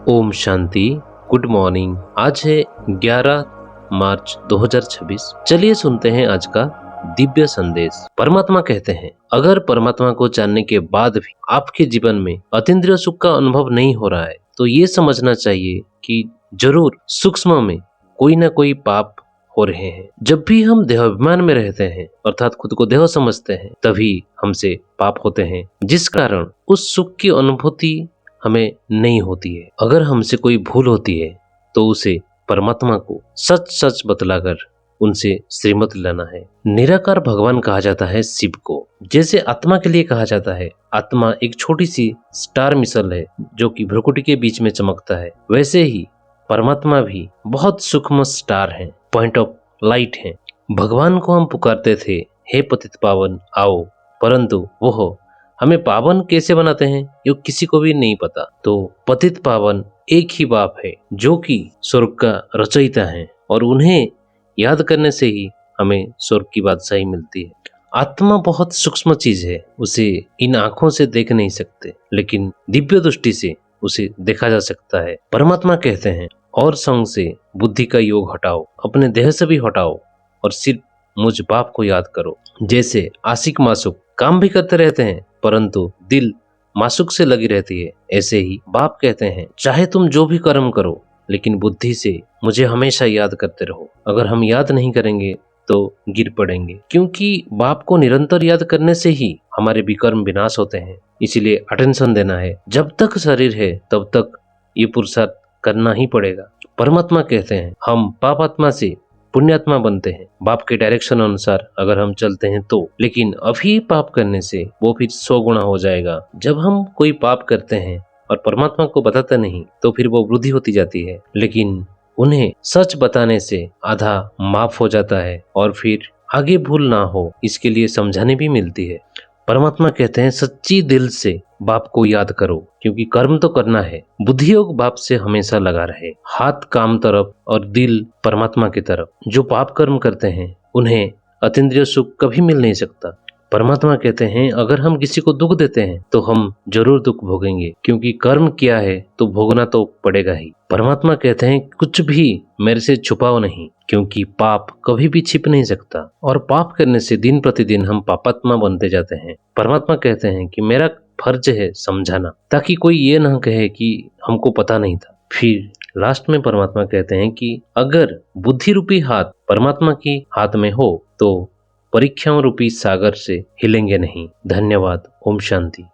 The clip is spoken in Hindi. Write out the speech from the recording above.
ओम शांति। Good morning. आज है 11 मार्च 2026। चलिए सुनते हैं आज का दिव्य संदेश। परमात्मा कहते हैं, अगर परमात्मा को जानने के बाद भी आपके जीवन में अतीन्द्रिय सुख का अनुभव नहीं हो रहा है तो ये समझना चाहिए कि जरूर सूक्ष्म में कोई ना कोई पाप हो रहे हैं। जब भी हम देहाभिमान में रहते हैं अर्थात खुद को देह समझते हैं तभी हमसे पाप होते हैं, जिस कारण उस सुख की अनुभूति हमें नहीं होती है। अगर हमसे कोई भूल होती है तो उसे परमात्मा को सच सच बतलाकर उनसे श्रीमत लेना है। निराकार भगवान कहा जाता है शिव को। जैसे आत्मा के लिए कहा जाता है आत्मा एक छोटी सी स्टार मिसल है जो कि भ्रुकुटी के बीच में चमकता है, वैसे ही परमात्मा भी बहुत सूक्ष्म स्टार है, पॉइंट ऑफ लाइट है। भगवान को हम पुकारते थे, हे पतित पावन आओ, परंतु वो हमें पावन कैसे बनाते हैं ये किसी को भी नहीं पता। तो पतित पावन एक ही बाप है जो कि स्वर्ग का रचयिता है और उन्हें याद करने से ही हमें स्वर्ग की बादशाही मिलती है। आत्मा बहुत सूक्ष्म चीज है, उसे इन आंखों से देख नहीं सकते, लेकिन दिव्य दृष्टि से उसे देखा जा सकता है। परमात्मा कहते हैं, और संग से बुद्धि का योग हटाओ, अपने देह से भी हटाओ और सिर्फ मुझ बाप को याद करो। जैसे आशिक मासूक काम भी करते रहते हैं परंतु दिल मासूक से लगी रहती है, ऐसे ही बाप कहते हैं चाहे तुम जो भी कर्म करो लेकिन बुद्धि से मुझे हमेशा याद करते रहो। अगर हम याद नहीं करेंगे तो गिर पड़ेंगे, क्योंकि बाप को निरंतर याद करने से ही हमारे विकर्म विनाश होते हैं। इसीलिए अटेंशन देना है, जब तक शरीर है तब तक ये पुरुषार्थ करना ही पड़ेगा। परमात्मा कहते हैं हम पापात्मा से पुण्यात्मा बनते हैं बाप के डायरेक्शन अनुसार अगर हम चलते हैं तो, लेकिन अभी पाप करने से वो फिर 100 गुना हो जाएगा। जब हम कोई पाप करते हैं और परमात्मा को बताते नहीं तो फिर वो वृद्धि होती जाती है, लेकिन उन्हें सच बताने से आधा माफ हो जाता है और फिर आगे भूल ना हो इसके लिए समझाने भी मिलती है। परमात्मा कहते हैं सच्ची दिल से बाप को याद करो, क्योंकि कर्म तो करना है। बुद्धि योग बाप से हमेशा लगा रहे, हाथ काम तरफ और दिल परमात्मा की तरफ। जो पाप कर्म करते हैं उन्हें अतीन्द्रिय सुख कभी मिल नहीं सकता। परमात्मा कहते हैं अगर हम किसी को दुख देते हैं तो हम जरूर दुख भोगेंगे, क्योंकि कर्म किया है तो भोगना तो पड़ेगा ही। परमात्मा कहते हैं कुछ भी मेरे से छुपाओ नहीं, क्योंकि पाप कभी भी छिप नहीं सकता और पाप करने से दिन प्रतिदिन हम पापात्मा बनते जाते हैं। परमात्मा कहते हैं कि मेरा फर्ज है समझाना, ताकि कोई ये ना कहे कि हमको पता नहीं था। फिर लास्ट में परमात्मा कहते हैं कि अगर बुद्धि रूपी हाथ परमात्मा की हाथ में हो तो परीक्षाओं रूपी सागर से हिलेंगे नहीं। धन्यवाद। ओम शांति।